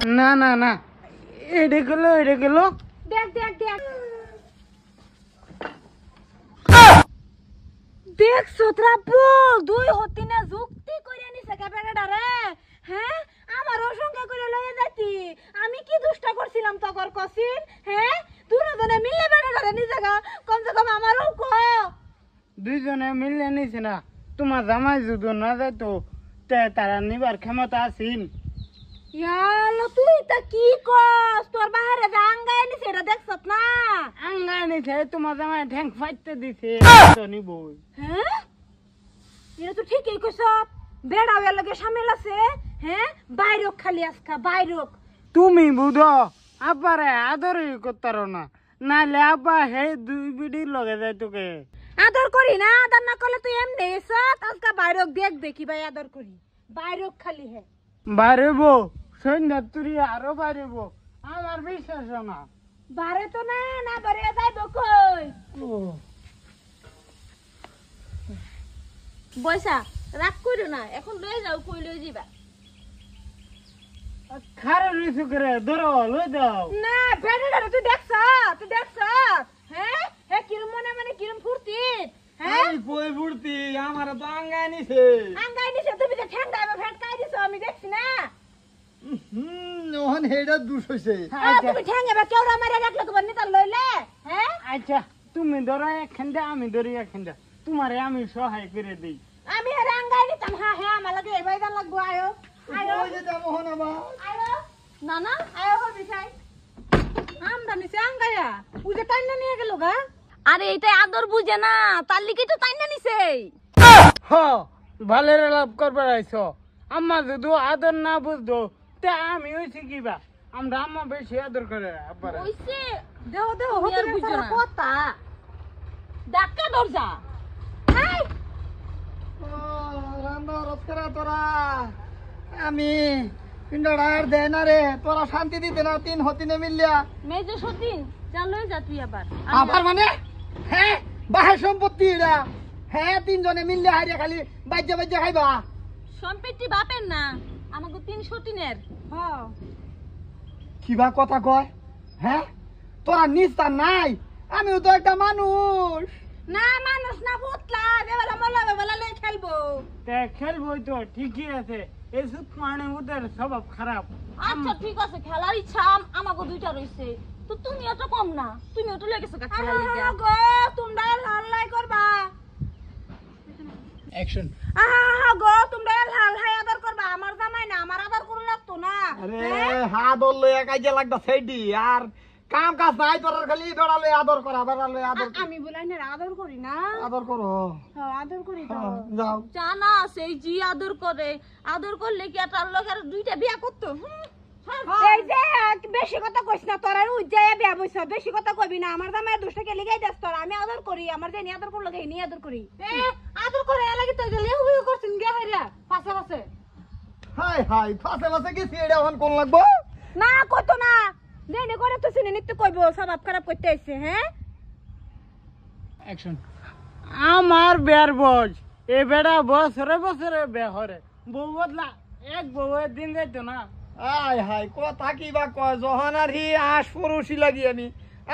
না না না এটা গেল দেখ দেখ দেখ দেখ সতরা বল দুই হতিনে যুক্তি কইরা নিছে ক্যাপেটা রে হ্যাঁ আমারও সঙ্গে করে লয়ে যাইতি আমি কি দুষ্টা করছিলাম তগর কসিন হ্যাঁ দুজনে মিলে বেড়াটা নি জায়গা কমসে কম আমারও ক দুইজনে মিললে নিছে না তোমার জামাই যদি না যাইতো তারা নিবার ক্ষমতা আছেন ইয়ালো তুই তা কি কস তোর বাহিরে যা আঙ্গাই নিছে এটা দেখছত না আঙ্গাই নিছে তোমার জামাই ঠ্যাং ফাইতে দিছে তো নিব হ্যাঁ এটা তো ঠিকই কইছ বেড়াওয়ার লগে শামিল আছে হ্যাঁ বাইরক খালি আজকা বাইরক তুমি বুঝো আব্বারে আদরই করতারো না নাইলে আব্বা হে দুই বিড়ির লগে যাই তোকে আদর করি না আদর না করলে তুই এমনি এসত আজকা বাইরক দেখ দেখি ভাই আদর করি বাইরক খালি হে বাড়িব সন্ধ্যা তুরি আরো বাড়িব আমার বিশ্বাস না বারে তো না না বারে যাইব কই বৈশা রাগ কইরো না এখন লয়ে যাও কই লয়ে যাবা খারে রইছো করে ধরো লই দাও না বেড়াটা তুই দেখছ হ্যাঁ হে কিরম মনে মনে কিরম ফুর্তি হ্যাঁ এই বই ফুর্তি আমার তো আঙ্গাই নিছে আঙ্গাই নিছে তুমি যে ঠ্যাং দাইবা ফেটকাই দিছো আমি দেখছি না ওহন হেডা দুষ হইছে তুমি ঠ্যাং এবার কেউরা মারে রাখলে তোমার নিতা লইলে হ্যাঁ আচ্ছা তুমি ধরো একখানটা আমি ধরি একখানটা তোমারে আমি সহায় করে দেই আমি আর আঙ্গাই নিতাম হ্যাঁ হ্যাঁ আমার লাগে এবাই দান লাগবো আয়ো আয়ো ওই যে যাবো হন আমার আয়ো না না আয়ো হবি খাই আমদানি সে আঙ্গাইয়া বুঝে টাইনা নিয়ে গেল গা আরে এটা আদর বুঝে না তার লিগে তো টাইনা নিছে হ ভালের লাভ করবার আইছো আম্মা যদি আদর না বুঝতো তে আমি হইছি কিবা আমরা আম্মা বেশি আদর করে আব্বার ওইছে দেও দেও হতে বুঝো না কথা ডাক্কা দরজা হাই রান্না রৎকরা তোরা আমি পিন্ডার দেয় না রে তোরা শান্তি দিতে না তিন হতিনে মিললিয়া মেজো সতীন যা লই যা তুই আবার আবার মানে হ্যাঁ বাহে সম্পত্তি এরা হ্যাঁ তিনজনে মিললে হাইরে খালি বাজ্যা বাজ্যা খাইবা সম্পত্তি বাপের না আমাকে 3 সতীনের হ্যাঁ কিবা কথা কয় হ্যাঁ তোরা নিস্তার নাই আমিও তো একটা মানুষ না মানুষ না পুতলা দেবেলা মল্লা বেলা লই খেলবো তে খেলবই তো ঠিকই আছে এই সুত মানে ওদের স্বভাব খারাপ আচ্ছা ঠিক আছে খেলার ইচ্ছা আমাকে দুইটা রইছে তো তুমিও তো কম না তুমিও তো লেগেছো খেলার লিগে গো তোমরা হাল্লাই করবা অ্যাকশন আহা গো তোমরা হাল্লাই আদর করবা আমার জামাই না আমার আদর করু লাগতো না আরে হাদর লইয়া কাজে লাগতা সেইডি আর কাম কাজ নাই তোর খালি বেড়ালে আদর করা বেড়ালে আদর আমি বলাই না আদর করি না আদর করো হ্যাঁ আদর করি তো যাও জানা সেই জি আদর করে আদর করলে কি তার লোকের দুইটা বিয়া করতো এই যে বেশি কথা কইছ না তোর আর উজ্জায়া বিয়া বইছ বেশি কথা কইবি না আমার জামাই দুষ্টাকে লিগাই যাস তোর আমি আদর করি আমার যে নি আদর করলো গে নি আদর করি আদর করে লাগি তো গেলে হুই করছিন গে হাইরা পাশে পাশে হাই হাই ফাসে ফাসে গেছি এটা এখন কোন লাগবো না কইতো না দেনে করে তো শুনে নিতে কইবো স্বভাব খারাপ করতে আইছে হ্যাঁ অ্যাকশন আমার বের বজ এ বেড়া বছরে বছরে বেহরে বউ বদলা এক বউয়ের দিন যাইতো না আয় হাই কথা কি বা কয় যখন আর হি আশ পরুষি লাগি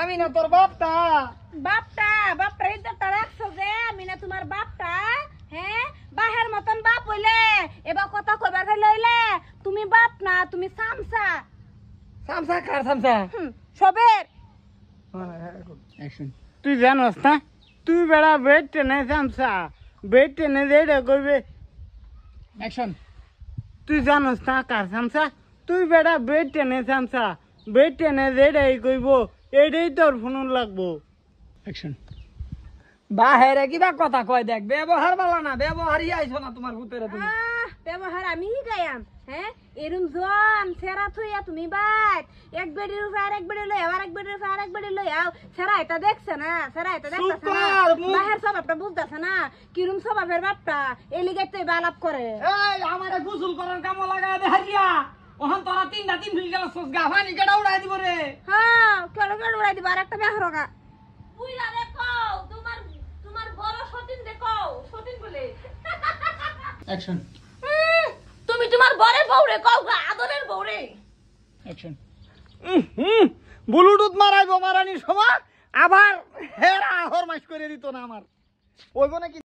আমি না তোর বাপটা বাপটা ইজ্জতটা রাখছো যে আমি না তোমার বাপটা হ্যাঁ বাহের মতন বাপ হইলে এবার কথা কইবার লইলে তুমি বাপ না তুমি সামসা সামসা কার সামসা সবের অ্যাকশন তুই জানোস না তুই বেড়া বেড টেনে চামচা বেড টেনে যেটা করবে অ্যাকশন তুই জানোস না কার চামচা তুই বেড়া বেড টেনে চামচা বেড টেনে যেটাই কইব এটাই তোর ফোন লাগবো অ্যাকশন বাহিরে কিবা কথা কয় দেখ ব্যবহার ভালো না ব্যবহারই আইছো না তোমার ভূতের তুমি ব্যবহার আমি গায়াম হ্যাঁ এরম জন সেরা থইয়া তুমি বাইক এক বেডির উপর আরেক বেডি লই আবার এক বেডির উপর আরেক বেডি লই আও সেরা এটা দেখছ না সেরা এটা দেখছ না বাহির স্বভাবটা বুঝতাছ না কিরম স্বভাবের বাপটা এই লিগে তো বালাপ করে এই আমারে গোসল করার কাম লাগায় দে হারিয়া ওহন তোরা তিন ফিল গেল সস গা পানি কেডা উড়াই দিব রে হ্যাঁ কেন কেন উড়াই দিবা আর একটা বেহরগা পুইলা দেখো তোমার বড় সতীন দেখো সতীন বলে অ্যাকশন তুমি তোমার বরের বউরে কও গা আদরের বউরে অ্যাকশন। ব্লুটুথ মারাইবো মারানির সময় আবার হেরা হরমাইশ করে দিত না আমার ওইব নাকি